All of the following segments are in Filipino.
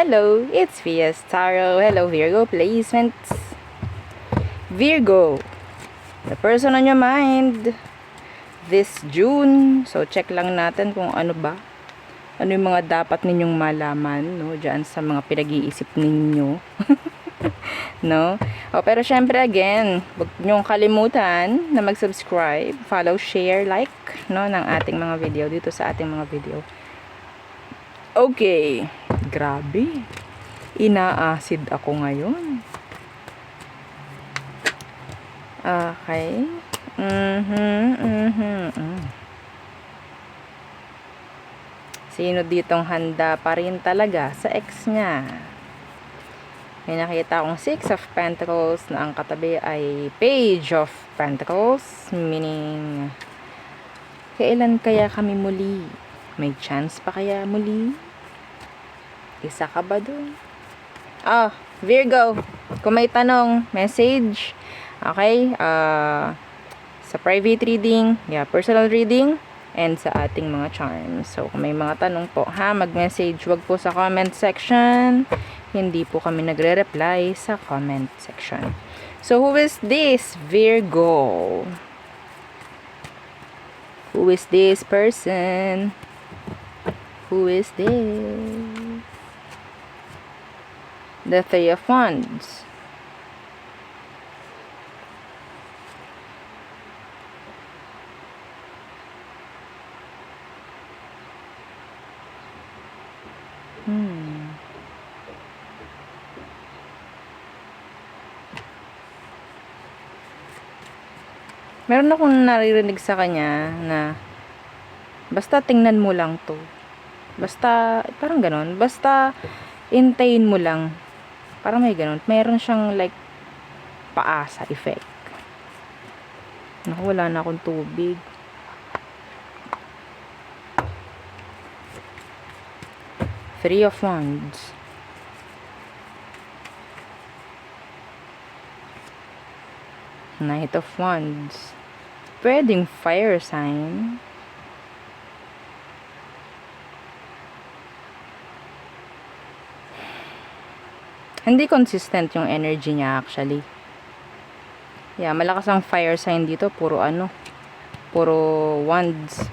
Hello, it's Vias Tarot. Hello, Virgo placements. Virgo, the person on your mind this June. So, check lang natin kung ano ba. Ano yung mga dapat ninyong malaman, no? Diyan sa mga pinag-iisip ninyo. No? O, pero syempre, again, huwag nyong kalimutan na mag-subscribe, follow, share, like, no? Ng ating mga video dito sa ating mga video. Okay. Grabe. Ina-acid ako ngayon. Okay. Sino ditong handa pa rin talaga sa ex niya? May nakita akong 6 of Pentacles na ang katabi ay Page of Pentacles. Meaning, kailan kaya kami muli? May chance pa kaya muli? Isa ka ba dun? Virgo, kung may tanong, message. Okay? Sa private reading, personal reading, and sa ating mga charms. So, kung may mga tanong po, mag-message. Wag po sa comment section. Hindi po kami nagre-reply sa comment section. So, who is this Virgo? Who is this person? Who is this? The Three of Wands. Meron akong naririnig sa kanya na basta tingnan mo lang to. Basta, parang ganon. Basta, intayin mo lang. Parang may ganon. Meron siyang like, paasa effect. Naku, wala na akong tubig. Three of Wands. Knight of Wands. Pwedeng fire sign. Hindi consistent yung energy niya actually. Yeah, malakas ang fire sign dito. Puro wands.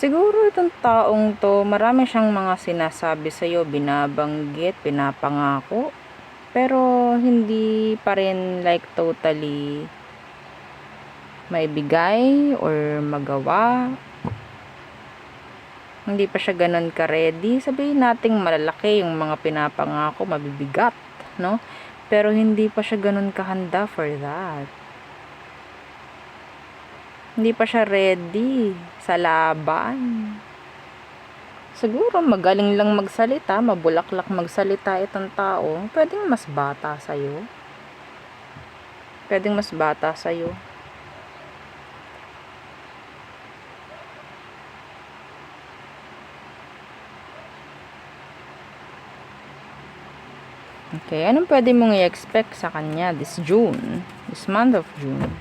Siguro itong taong to, marami siyang mga sinasabi sa'yo, binabanggit, pinapangako. Pero hindi pa rin like totally maibigay or magawa. Hindi pa siya ganun ka-ready. Sabihin nating malalaki yung mga pinapangako, mabibigat, no? Pero hindi pa siya ganun kahanda for that. Hindi pa siya ready sa laban. Siguro magaling lang magsalita, mabulaklak magsalita itong tao. Pwedeng mas bata sa'yo. Pwedeng mas bata sa'yo. Okay, anong pwede mong i-expect sa kanya this June? This month of June?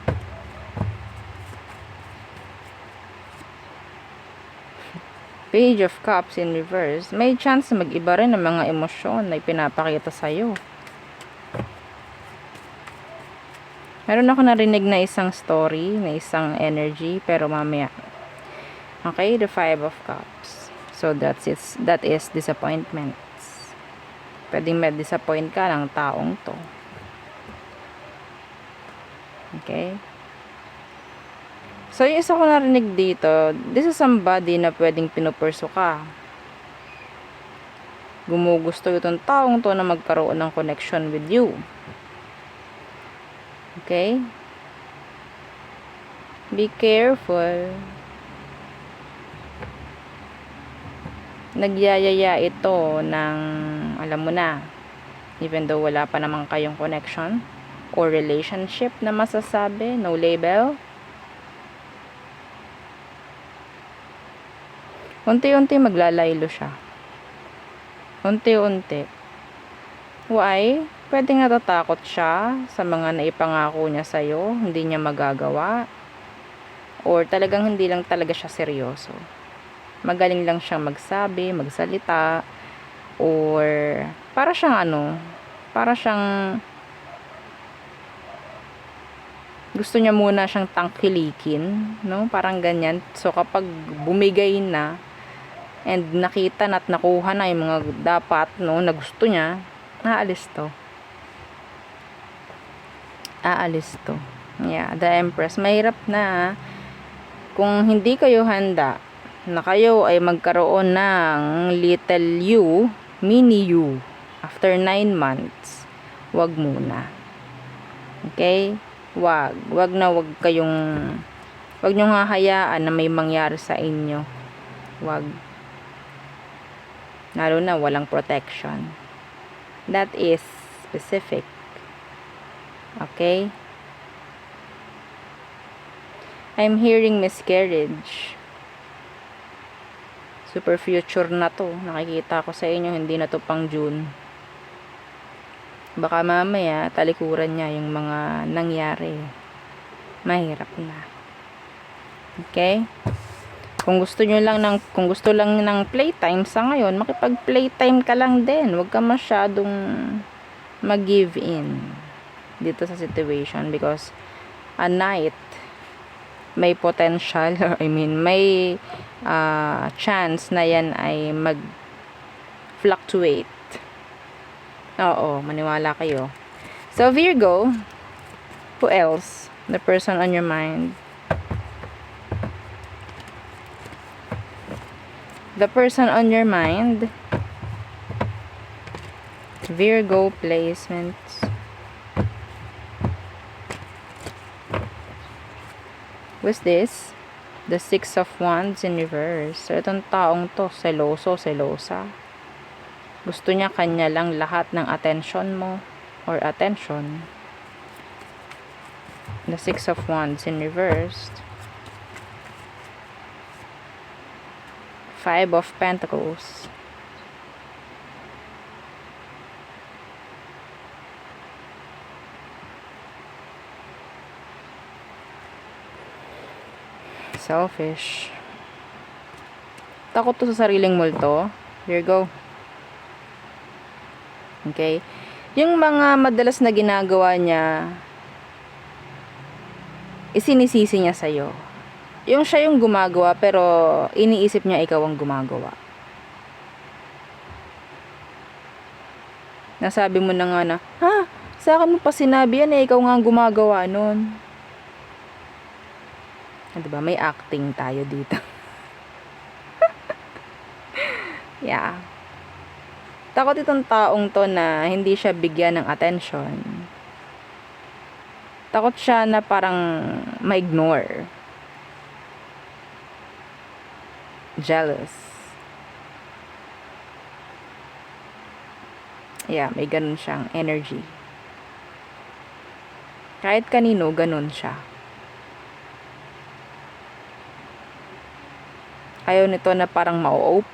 Page of Cups in reverse. May chance na mag-iba rin ng mga emosyon na ipinapakita sa'yo. Meron ako narinig na isang story, na isang energy, pero mamaya. Okay, the Five of Cups. So, that is disappointments. Pwedeng ma-disappoint ka ng taong to. Okay? So, yung isa ko narinig dito, this is somebody na pwedeng pinupurso ka. Gumugusto itong taong to na magkaroon ng connection with you. Okay? Be careful. Nagyayaya ito ng, alam mo na, even though wala pa naman kayong connection or relationship na masasabi, no label. Unti-unti maglalaylo siya. Unti-unti. Why? Pwedeng natatakot siya sa mga naipangako niya sa'yo, hindi niya magagawa. Or talagang hindi lang talaga siya seryoso. Magaling lang siyang magsabi, magsalita, or para siyang para siyang gusto niya muna siyang tangkilikin, no? Parang ganyan. So kapag bumigay na and nakita na at nakuha na yung mga dapat, no, na gusto niya, aalis to. Yeah, the Empress. Mahirap na kung hindi kayo handa na kayo ay magkaroon ng little you, mini you, after 9 months, wag muna. Okay? Wag niyong hahayaan na may mangyari sa inyo. Wag. Lalo na walang protection. That is specific. Okay? I'm hearing miscarriage. Super future na to. Nakikita ko sa inyo, hindi na to pang June. Baka mamaya, talikuran niya yung mga nangyari. Mahirap na. Okay? Kung gusto lang ng playtime sa ngayon, makipag-playtime ka lang din. Huwag ka masyadong mag-give in dito sa situation because a night may potential, may chance na yan ay mag-fluctuate. Oo, maniwala kayo. So, Virgo, who else? The person on your mind. The person on your mind. Virgo placements. What's this? The Six of Wands in reverse. So, itong taong to, selosa. Gusto niya kanya lang lahat ng attention mo or attention. The Six of Wands in reverse. Five of Pentacles. Selfish. Takot to sa sariling multo. Virgo. Okay? Yung mga madalas na ginagawa niya, isinisisi niya sa'yo. Yung siya yung gumagawa, pero iniisip niya ikaw ang gumagawa. Nasabi mo na nga na, sa akin mo pa sinabi yan, ikaw nga ang gumagawa nun. Diba? May acting tayo dito. Yeah. Takot itong taong to na hindi siya bigyan ng attention. Takot siya na parang ma-ignore. Jealous. Yeah, may ganun siyang energy. Kahit kanino, ganun siya. Ayaw nito na parang ma-OP.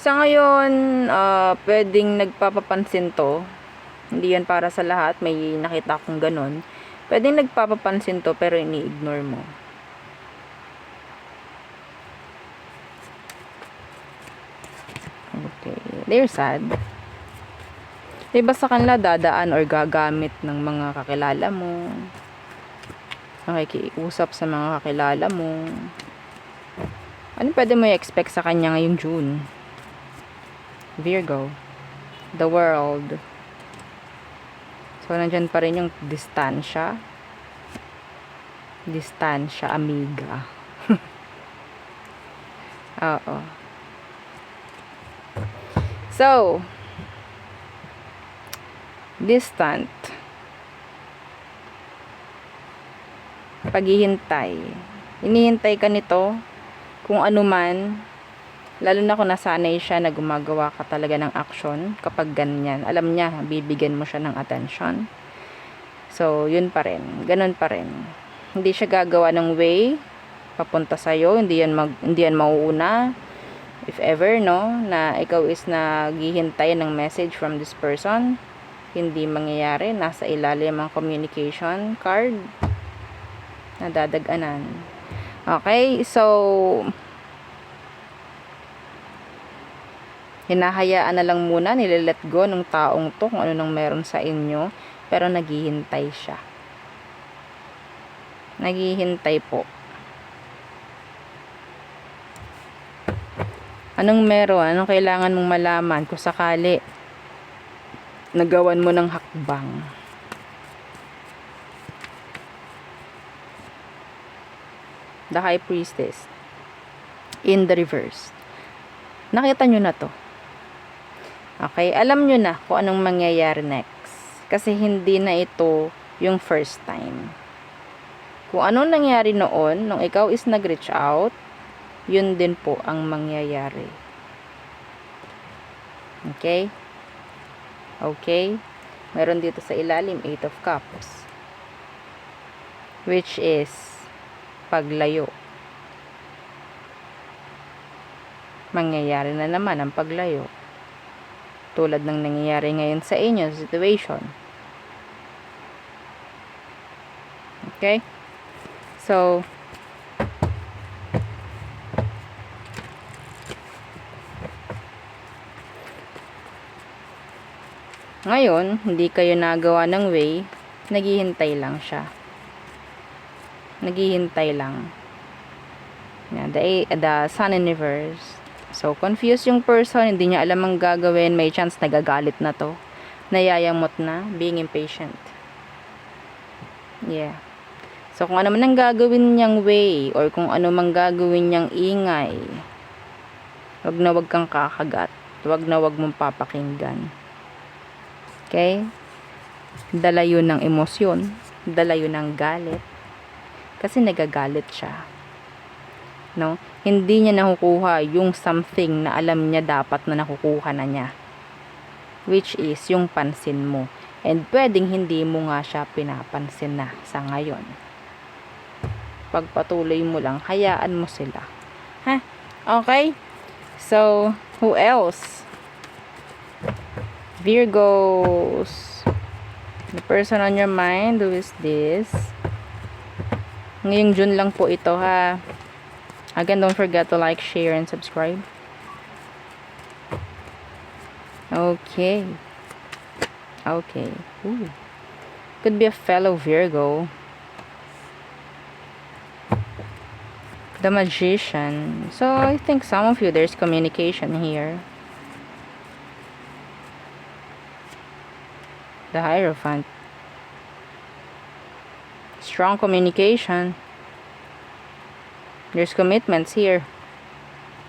Sa ngayon, pwedeng nagpapapansin to. Hindi yan para sa lahat. May nakita akong ganun. Pwedeng nagpapapansin to pero ini-ignore mo. Okay. They're sad. Diba sa kanila dadaan or gagamit ng mga kakilala mo. Nakikiusap sa mga kakilala mo. Ano pwede mo i-expect sa kanya ngayong June? Virgo. The world. So, nandyan pa rin yung distansya. Distansya, amiga. Oo. So, distant. Paghihintay. Inihintay ka nito kung ano man. Lalo na kung nasanay siya na gumagawa ka talaga ng action kapag ganyan. Alam niya, bibigyan mo siya ng attention. So, yun pa rin. Ganun pa rin. Hindi siya gagawa ng way papunta sa'yo. Hindi yan mauuna. If ever, no, na ikaw is naghihintay ng message from this person, hindi mangyayari. Nasa ilalim ang communication card na dadaganan. Okay, so hinahayaan na lang muna, nililet go ng taong to kung ano nang meron sa inyo, pero naghihintay siya. Naghihintay po. Anong meron? Anong kailangan mong malaman kung sakali nagawan mo ng hakbang? The High Priestess in the reverse. Nakita nyo na to. Okay, alam nyo na kung anong mangyayari next. Kasi hindi na ito yung first time. Kung anong nangyari noon, nung ikaw is nag-reach out, yun din po ang mangyayari. Okay? Okay? Meron dito sa ilalim, 8 of Cups. Which is paglayo. Mangyayari na naman ang paglayo. Tulad ng nangyayari ngayon sa inyo, situation. Okay? So, ngayon, hindi kayo nagawa ng way, naghihintay lang siya. Naghihintay lang. Yan, the Sun in reverse. So, confused yung person, hindi niya alam ang gagawin, may chance nagagalit na to. Nayayamot na, being impatient. Yeah. So, kung ano man ang gagawin niyang way, or kung ano man gagawin niyang ingay, wag na wag kang kakagat. Wag na wag mong papakinggan. Okay? Dala yun ng emosyon. Dala yun ng galit. Kasi nagagalit siya. No? Hindi niya nakukuha yung something na alam niya dapat na nakukuha na niya. Which is yung pansin mo. And pwedeng hindi mo nga siya pinapansin na sa ngayon. Pagpatuloy mo lang, hayaan mo sila. Ha? Okay? So, who else? Virgos. The person on your mind, who is this? Ngayong June lang po ito, ha. Again, don't forget to like, share, and subscribe. Okay. Okay. Ooh. Could be a fellow Virgo. The Magician. So, I think some of you, there's communication here. The Hierophant. Strong communication. There's commitments here.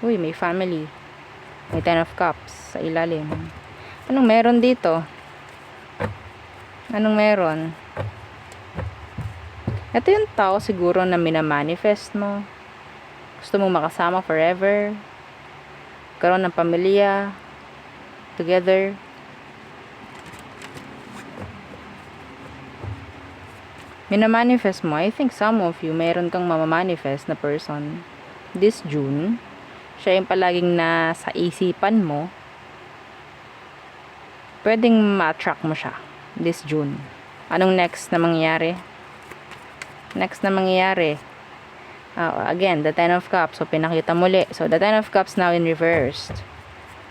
Uy, may family. May 10 of Cups sa ilalim. Anong meron dito? Anong meron? Ito yung tao siguro na minamanifest mo. Gusto mong makasama forever. Karoon ng pamilya. Together. Minamanifest mo. I think some of you, mayroon kang mamamanifest na person. This June, siya yung palaging nasa isipan mo. Pwedeng ma-attract mo siya. This June. Anong next na mangyayari? Next na mangyayari. Again, the 10 of Cups. So, pinakita muli. So, the 10 of Cups now in reversed.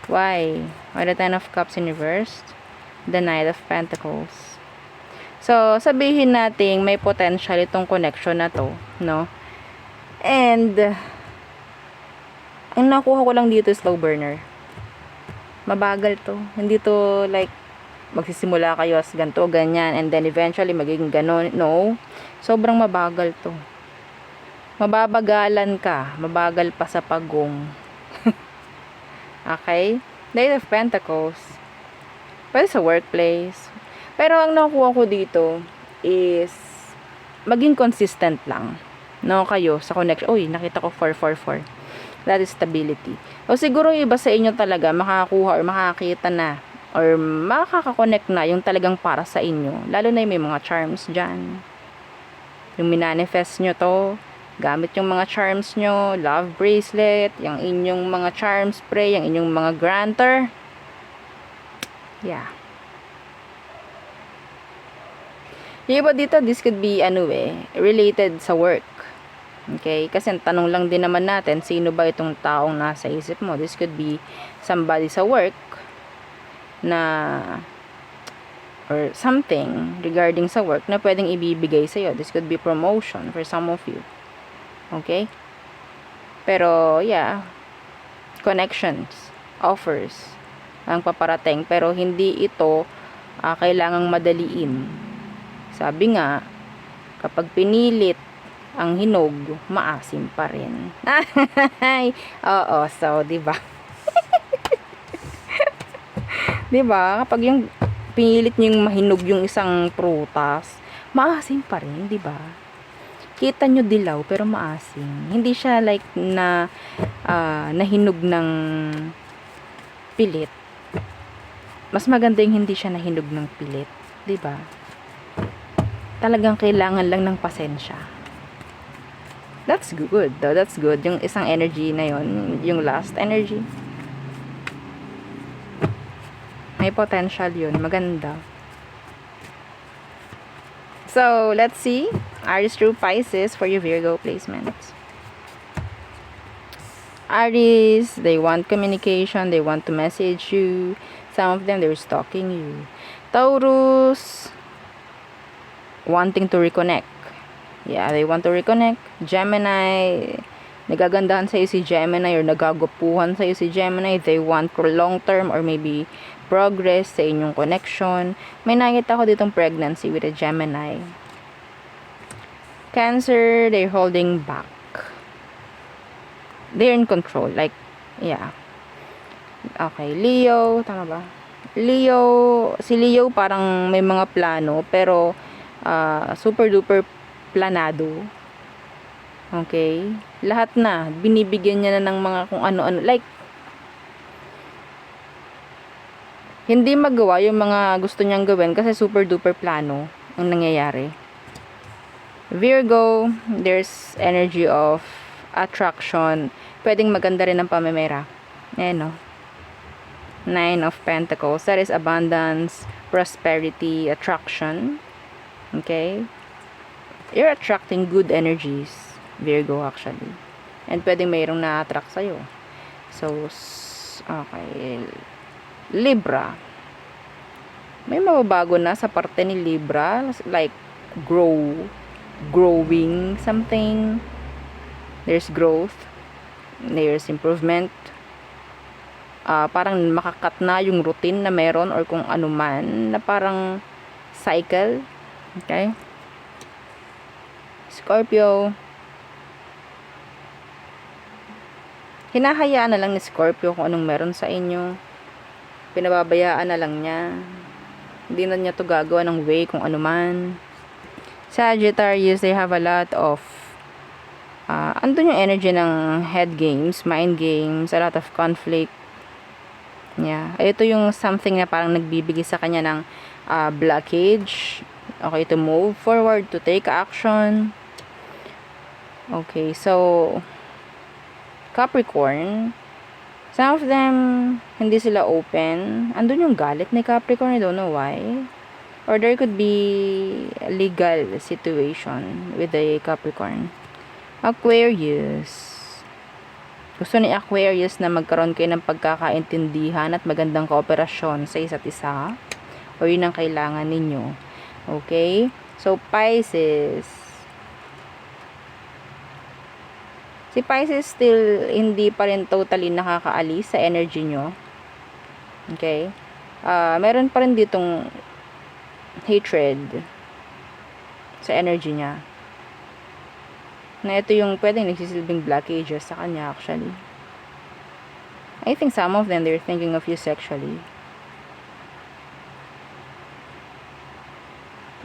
Why? Why the 10 of Cups in reversed? The Knight of Pentacles. So, sabihin natin may potential itong connection na to, no? And, ang nakuha ko lang dito is slow burner. Mabagal to. Hindi to like, magsisimula kayo as ganito, ganyan, and then eventually magiging ganon. No. Sobrang mabagal to. Mababagalan ka. Mabagal pa sa pagong. Okay? Knight of Pentacles. Pwede sa workplace. Pero ang nakuha ko dito is maging consistent lang. No, kayo sa connection. Uy, nakita ko 444. That is stability. O siguro iba sa inyo talaga makakuha or makakita na or makaka-connect na yung talagang para sa inyo. Lalo na yung may mga charms dyan. yung minanifest nyo to, gamit yung mga charms nyo, love bracelet, yung inyong mga charm spray, yung inyong mga granter. Yeah. Yung iba dito, this could be, related sa work. Okay? Kasi tanong lang din naman natin, sino ba itong taong nasa isip mo? This could be somebody sa work na or something regarding sa work na pwedeng ibibigay sa'yo. This could be promotion for some of you. Okay? Pero, yeah, connections, offers, ang paparating. Pero, hindi ito kailangang madaliin. Sabi nga, kapag pinilit ang hinog, maasim pa rin. Oo, so, diba? Diba? Kapag yung pinilit nyo yung mahinog yung isang prutas, maasim pa rin, diba? Kita nyo dilaw, pero maasim. Hindi siya like na nahinog ng pilit. Mas maganda yung hindi siya nahinog ng pilit, diba? Talagang kailangan lang ng pasensya. That's good, though. That's good. Yung isang energy na yon, yung last energy. May potential yun. Maganda. So, let's see. Aries through Pisces for your Virgo placements. Aries, they want communication. They want to message you. Some of them, they're stalking you. Taurus, wanting to reconnect. Yeah, they want to reconnect. Gemini, nagagandahan sa'yo si Gemini or nagagupuhan sa'yo si Gemini. They want for long term or maybe progress sa inyong connection. May nakita ko ditong pregnancy with a Gemini. Cancer, they're holding back. They're in control. Like, yeah. Okay, Leo, tama ba? Si Leo parang may mga plano, pero super duper planado. Okay? Lahat na. Binibigyan niya na ng mga kung ano-ano. Like, hindi magawa yung mga gusto niyang gawin kasi super duper plano ang nangyayari. Virgo, there's energy of attraction. Pwedeng maganda rin ang pamemera. Ayan, no? 9 of Pentacles. That is abundance, prosperity, attraction. Okay? You're attracting good energies, Virgo, actually. And pwedeng mayroong na-attract sa'yo. So, okay. Libra. May mababago na sa parte ni Libra. Like, growing something. There's growth. There's improvement. Parang makakat na yung routine na meron or kung ano man na parang cycle. Okay? Scorpio. Hinahayaan na lang ni Scorpio kung anong meron sa inyo. Pinababayaan na lang niya. Hindi na niya to gagawa ng way kung ano man. Sagittarius, they have a lot of andun yung energy ng head games, mind games, a lot of conflict. Yeah. Ito yung something na parang nagbibigay sa kanya ng blockage. Okay, to move forward, to take action. Okay, so Capricorn, some of them, hindi sila open. Andun yung galit ni Capricorn, I don't know why. Or there could be a legal situation with the Capricorn. Aquarius. Gusto ni Aquarius na magkaroon kayo ng pagkakaintindihan at magandang kooperasyon sa isa't isa. O yun ang kailangan ninyo. Okay? So, Pisces. Si Pisces still hindi pa rin totally nakakaalis sa energy nyo. Okay? Meron pa rin ditong hatred sa energy niya. Na ito yung pwedeng nagsisilbing blockages sa kanya actually. I think some of them, they're thinking of you sexually.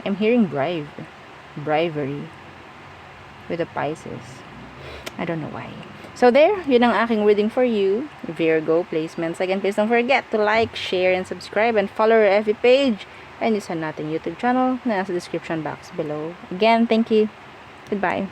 I'm hearing bravery with the Pisces. I don't know why. So there, yun ang aking reading for you, Virgo placements. Again, please don't forget to like, share, and subscribe, and follow our FB page, and isa natin YouTube channel na nasa description box below. Again, thank you. Goodbye.